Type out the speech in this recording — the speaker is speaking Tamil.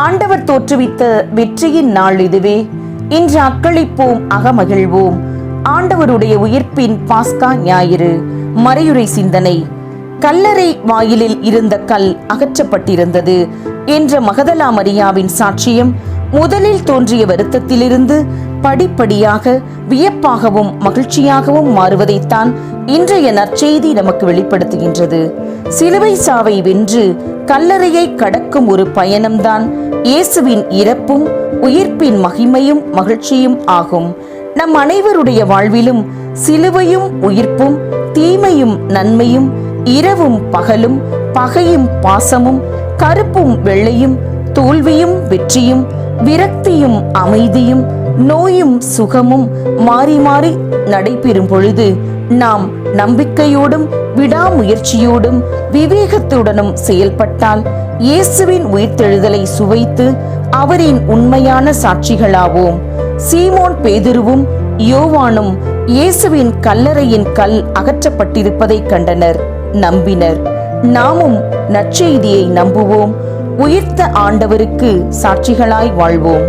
ஆண்டவர் தோற்றுவித்த வெற்றியின் நாள் இதுவே. இன்று அக்களிப்போம், அகமகிழ்வோம். ஆண்டவருடைய உயிர்ப்பின் பாஸ்கா ஞாயிறு. மறையுரை சிந்தனை. கல்லறை வாயிலில் இருந்த கல் அகற்றப்பட்டிருந்தது என்ற மகதலா மரியாவின் சாட்சியம் முதலில் தோன்றிய வருத்தத்திலிருந்து படிப்படியாக வியப்பாகவும் மகிழ்ச்சியாகவும் மாறுவதைத்தான் இன்றைய நற்செய்தி நமக்கு வெளிப்படுத்துகின்றது. சிலுவை சாவை வென்று கல்லறையை கடக்கும் ஒரு பயணம்தான் இயேசுவின் இறப்பும் உயிர்ப்பின் மகிமையும் மகிழ்ச்சியும் ஆகும். நம் அனைவருடைய வாழ்விலும் சிலுவையும் உயிர்ப்பும், தீமையும் நன்மையும், இரவும் பகலும், பகையும் பாசமும், கருப்பும் வெள்ளையும், தோல்வியும் வெற்றியும், விரக்தியும் அமைதியும், நோயும் சுகமும் மாறி மாறி நடைபெறும் பொழுது நாம் நம்பிக்கையோடும் விடாமுயற்சியோடும் விவேகத்துடனும் செயல்பட்டால் இயேசுவின் உயிர்த்தெழுதலை சுவைத்து அவரின் உண்மையான சாட்சிகளாவோம். சீமோன் பேதுருவும் யோவானும் இயேசுவின் கல்லறையின் கல் அகற்றப்பட்டிருப்பதை கண்டனர், நம்பினர். நாமும் நற்செய்தியை நம்புவோம். உயிர்த்த ஆண்டவருக்கு சாட்சிகளாய் வாழ்வோம்.